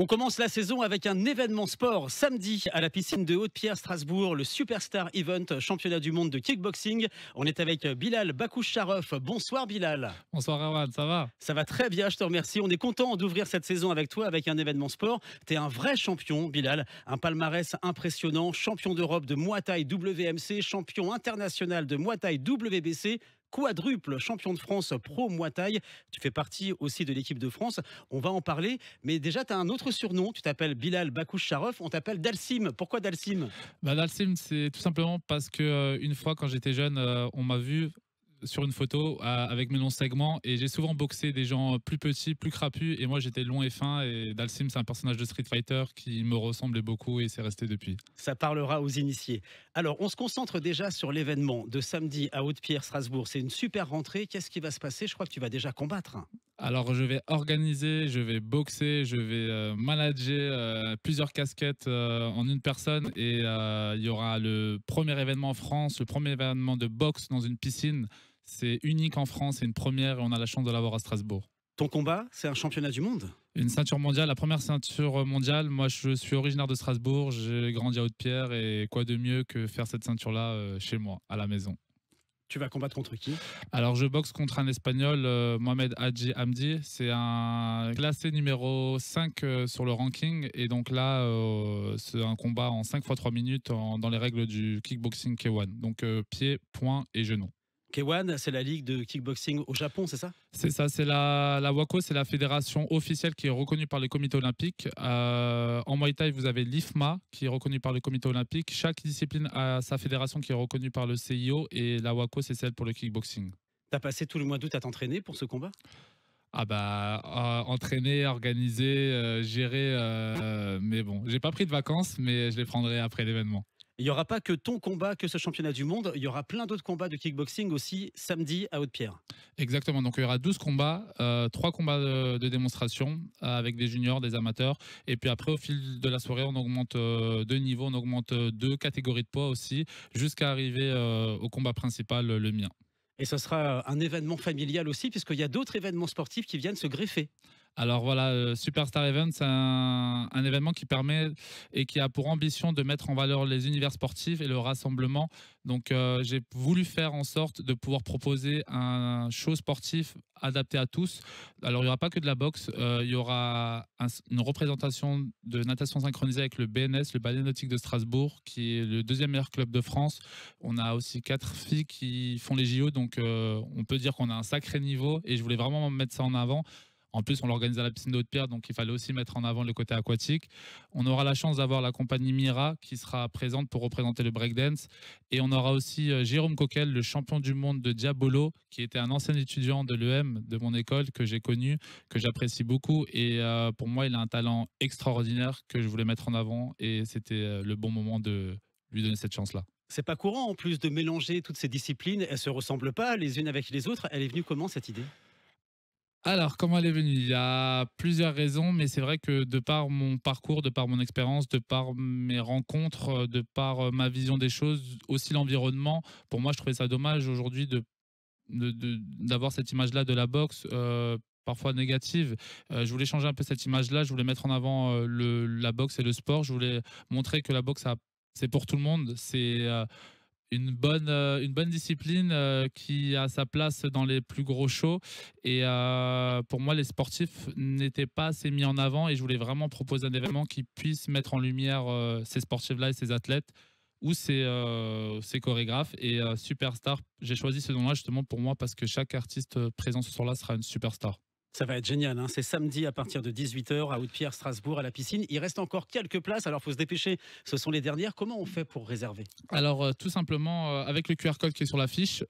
On commence la saison avec un événement sport samedi à la piscine de Haute-Pierre Strasbourg, le Superstar Event championnat du monde de kickboxing. On est avec Bilal Bakoucharov. Bonsoir Bilal. Bonsoir Erwan, ça va? Ça va très bien, je te remercie. On est content d'ouvrir cette saison avec toi avec un événement sport. Tu es un vrai champion Bilal, un palmarès impressionnant, champion d'Europe de Muay Thai WMC, champion international de Muay Thai WBC, quadruple champion de France pro Muay Thai. Tu fais partie aussi de l'équipe de France. On va en parler. Mais déjà, tu as un autre surnom. Tu t'appelles Bilal Bakoucharov. On t'appelle Dalsim. Pourquoi Dalsim? Dalsim, c'est tout simplement parce que une fois quand j'étais jeune, on m'a vu sur une photo avec mes longs segments et j'ai souvent boxé des gens plus petits, plus crapus et moi j'étais long et fin et Dalsim c'est un personnage de Street Fighter qui me ressemblait beaucoup et c'est resté depuis. Ça parlera aux initiés. Alors, on se concentre déjà sur l'événement de samedi à Haute-Pierre, Strasbourg. C'est une super rentrée. Qu'est-ce qui va se passer? Je crois que tu vas déjà combattre. Alors je vais organiser, je vais boxer, je vais manager plusieurs casquettes en une personne et il y aura le premier événement en France, le premier événement de boxe dans une piscine. C'est unique en France, c'est une première et on a la chance de l'avoir à Strasbourg. Ton combat, c'est un championnat du monde. Une ceinture mondiale, la première ceinture mondiale. Moi, je suis originaire de Strasbourg, j'ai grandi à Haute-Pierre et quoi de mieux que faire cette ceinture-là chez moi, à la maison. Tu vas combattre contre qui? Alors, je boxe contre un Espagnol, Mohamed Hadji Hamdi. C'est un classé numéro 5 sur le ranking. Et donc là, c'est un combat en 5 fois 3 minutes dans les règles du kickboxing K1. Donc, pied, poing et genoux. K1, c'est la ligue de kickboxing au Japon, c'est ça? C'est ça, c'est la WAKO, c'est la fédération officielle qui est reconnue par le comité olympique. En Muay Thai, vous avez l'IFMA qui est reconnue par le comité olympique. Chaque discipline a sa fédération qui est reconnue par le CIO et la WAKO, c'est celle pour le kickboxing. T'as passé tout le mois d'août à t'entraîner pour ce combat? Entraîner, organiser, gérer, mais bon, j'ai pas pris de vacances, mais je les prendrai après l'événement. Il n'y aura pas que ton combat, que ce championnat du monde. Il y aura plein d'autres combats de kickboxing aussi samedi à Haute-Pierre. Exactement, donc il y aura 12 combats, 3 combats de démonstration avec des juniors, des amateurs. Et puis après, au fil de la soirée, on augmente de niveau, on augmente 2 catégories de poids aussi, jusqu'à arriver au combat principal, le mien. Et ce sera un événement familial aussi, puisqu'il y a d'autres événements sportifs qui viennent se greffer. Alors voilà, Superstar Event, c'est un événement qui permet et qui a pour ambition de mettre en valeur les univers sportifs et le rassemblement. Donc j'ai voulu faire en sorte de pouvoir proposer un show sportif adapté à tous. Alors il n'y aura pas que de la boxe, il y aura une représentation de natation synchronisée avec le BNS, le Ballet Nautique de Strasbourg, qui est le deuxième meilleur club de France. On a aussi 4 filles qui font les JO, donc on peut dire qu'on a un sacré niveau et je voulais vraiment mettre ça en avant. En plus, on l'organise à la piscine de Haute-Pierre, donc il fallait aussi mettre en avant le côté aquatique. On aura la chance d'avoir la compagnie Mira qui sera présente pour représenter le breakdance. Et on aura aussi Jérôme Coquel, le champion du monde de Diabolo, qui était un ancien étudiant de l'EM de mon école que j'ai connu, que j'apprécie beaucoup. Et pour moi, il a un talent extraordinaire que je voulais mettre en avant. Et c'était le bon moment de lui donner cette chance-là. C'est pas courant en plus de mélanger toutes ces disciplines. Elles se ressemblent pas les unes avec les autres. Elle est venue comment cette idée? Alors, comment elle est venue? Il y a plusieurs raisons, mais c'est vrai que de par mon parcours, de par mon expérience, de par mes rencontres, de par ma vision des choses, aussi l'environnement, pour moi, je trouvais ça dommage aujourd'hui d'avoir cette image-là de la boxe. Parfois négative. Je voulais changer un peu cette image-là, je voulais mettre en avant la boxe et le sport, je voulais montrer que la boxe, c'est pour tout le monde, c'est une bonne discipline qui a sa place dans les plus gros shows. Et pour moi, les sportifs n'étaient pas assez mis en avant et je voulais vraiment proposer un événement qui puisse mettre en lumière ces sportifs-là et ces athlètes ou ces chorégraphes. Et Superstar, j'ai choisi ce nom-là justement pour moi parce que chaque artiste présent ce soir-là sera une superstar. Ça va être génial, hein. C'est samedi à partir de 18h à Haute-Pierre, Strasbourg, à la piscine. Il reste encore quelques places, alors il faut se dépêcher. Ce sont les dernières. Comment on fait pour réserver? Alors, tout simplement, avec le QR code qui est sur l'affiche,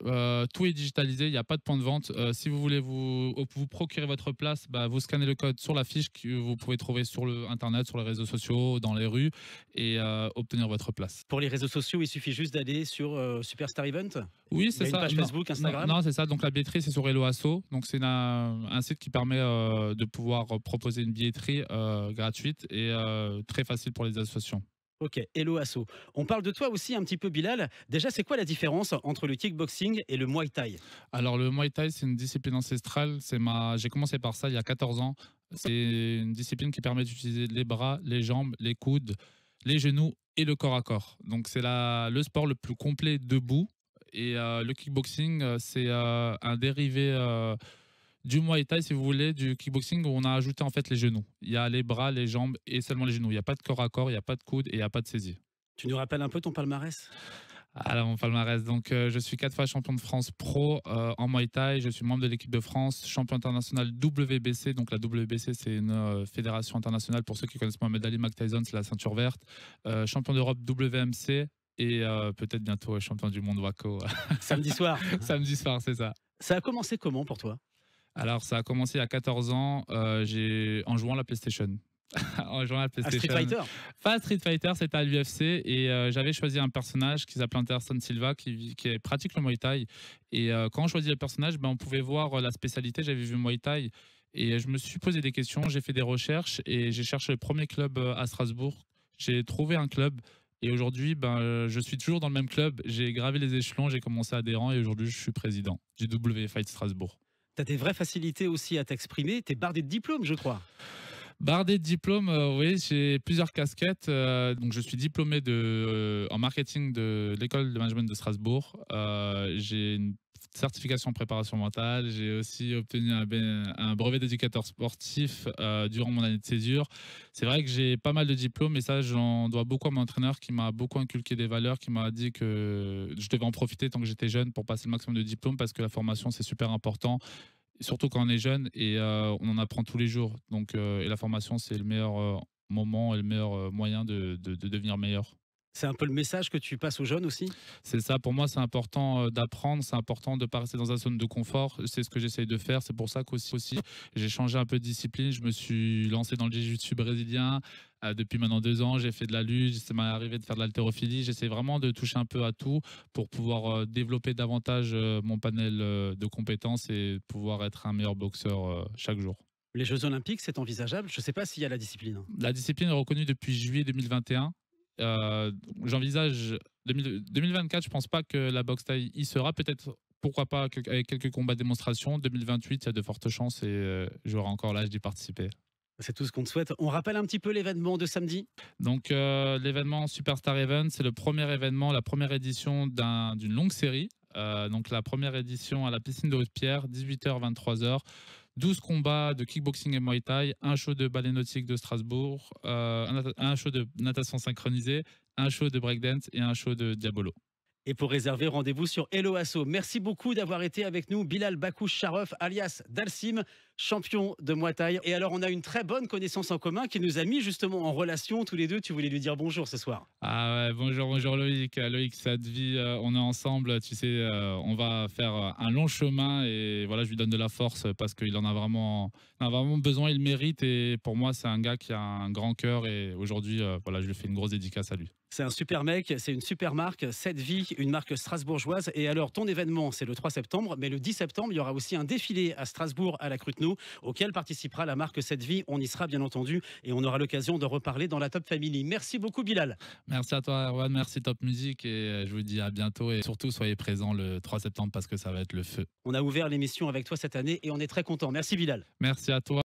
tout est digitalisé, il n'y a pas de point de vente. Si vous voulez vous procurer votre place, vous scannez le code sur l'affiche que vous pouvez trouver sur Internet, sur les réseaux sociaux, dans les rues, et obtenir votre place. Pour les réseaux sociaux, il suffit juste d'aller sur Superstar Event. Oui, Il y c'est a une ça. page Non, Facebook, Instagram. non, c'est ça. Donc la billetterie, c'est sur Hello Asso. Donc c'est un site qui permet de pouvoir proposer une billetterie gratuite et très facile pour les associations. Ok, hello Asso. On parle de toi aussi un petit peu, Bilal. Déjà, c'est quoi la différence entre le kickboxing et le Muay Thai? Alors le Muay Thai, c'est une discipline ancestrale. J'ai commencé par ça il y a 14 ans. C'est une discipline qui permet d'utiliser les bras, les jambes, les coudes, les genoux et le corps à corps. Donc c'est le sport le plus complet debout. Et le kickboxing, c'est un dérivé du Muay Thai, si vous voulez, du kickboxing où on a ajouté en fait les genoux. Il y a les bras, les jambes et seulement les genoux. Il n'y a pas de corps à corps, il n'y a pas de coude et il n'y a pas de saisie. Tu nous rappelles un peu ton palmarès? Alors, mon palmarès. Donc, je suis 4 fois champion de France pro en Muay Thai. Je suis membre de l'équipe de France, champion international WBC. Donc, la WBC, c'est une fédération internationale. Pour ceux qui connaissent Mohamed Ali, Mike Tyson, c'est la ceinture verte. Champion d'Europe WMC et peut-être bientôt champion du monde WACO. Samedi soir. Samedi soir, c'est ça. Ça a commencé comment pour toi? Alors, ça a commencé à 14 ans en jouant à la PlayStation. En jouant à la À Street PlayStation. Fighter? Pas Street Fighter, c'était à l'UFC et j'avais choisi un personnage qui s'appelait Anderson Silva qui pratique le Muay Thai. Et quand on choisit le personnage, ben, on pouvait voir la spécialité. J'avais vu Muay Thai et je me suis posé des questions, j'ai fait des recherches et j'ai cherché le premier club à Strasbourg. J'ai trouvé un club et aujourd'hui, ben, je suis toujours dans le même club. J'ai gravé les échelons, j'ai commencé adhérent et aujourd'hui, je suis président du W Fight Strasbourg. T'as des vraies facilités aussi à t'exprimer. T'es bardé de diplômes, je crois. Bardé de diplômes, oui, j'ai plusieurs casquettes. Donc, je suis diplômé en marketing de l'école de management de Strasbourg. J'ai une certification en préparation mentale. J'ai aussi obtenu un brevet d'éducateur sportif durant mon année de césure. C'est vrai que j'ai pas mal de diplômes et ça, j'en dois beaucoup à mon entraîneur qui m'a beaucoup inculqué des valeurs, qui m'a dit que je devais en profiter tant que j'étais jeune pour passer le maximum de diplômes parce que la formation, c'est super important. Surtout quand on est jeune et on en apprend tous les jours. Donc, et la formation, c'est le meilleur moment et le meilleur moyen de devenir meilleur. C'est un peu le message que tu passes aux jeunes aussi? C'est ça, pour moi, c'est important d'apprendre, c'est important de ne pas rester dans une zone de confort. C'est ce que j'essaye de faire. C'est pour ça qu'aussi, j'ai changé un peu de discipline. Je me suis lancé dans le jiu-jitsu brésilien. Depuis maintenant 2 ans, j'ai fait de la lutte, ça m'est arrivé de faire de l'haltérophilie. J'essaie vraiment de toucher un peu à tout pour pouvoir développer davantage mon panel de compétences et pouvoir être un meilleur boxeur chaque jour. Les Jeux Olympiques, c'est envisageable? Je ne sais pas s'il y a la discipline. La discipline est reconnue depuis juillet 2021. J'envisage 2024, je pense pas que la boxe taille y sera. Peut-être, pourquoi pas, avec quelques combats de démonstration. 2028, il y a de fortes chances et j'aurai encore l'âge d'y participer. C'est tout ce qu'on te souhaite. On rappelle un petit peu l'événement de samedi? Donc, l'événement Superstar Event, c'est le premier événement, la première édition d'une longue série. Donc, la première édition à la piscine de Haute-Pierre, 18h, 23h. 12 combats de kickboxing et Muay Thai, un show de ballet nautique de Strasbourg, un show de natation synchronisée, un show de breakdance et un show de Diabolo. Et pour réserver, rendez-vous sur Hello Asso. Merci beaucoup d'avoir été avec nous, Bilal Bakouche Sharaf, alias Dalsim, champion de Muay Thai. Et alors, on a une très bonne connaissance en commun qui nous a mis justement en relation tous les deux. Tu voulais lui dire bonjour ce soir. Ah ouais, bonjour Loïc. Loïc, ça te vit, on est ensemble, tu sais, on va faire un long chemin et voilà, je lui donne de la force parce qu'il en a vraiment besoin, il mérite et pour moi, c'est un gars qui a un grand cœur et aujourd'hui, voilà, je lui fais une grosse dédicace à lui. C'est un super mec, c'est une super marque, Cette Vie, une marque strasbourgeoise. Et alors, ton événement, c'est le 3 septembre, mais le 10 septembre, il y aura aussi un défilé à Strasbourg, à la Cruteno, auquel participera la marque Cette Vie. On y sera, bien entendu, et on aura l'occasion de reparler dans la Top Family. Merci beaucoup, Bilal. Merci à toi, Erwan, merci Top Music et je vous dis à bientôt et surtout, soyez présents le 3 septembre parce que ça va être le feu. On a ouvert l'émission avec toi cette année et on est très content. Merci, Bilal. Merci à toi.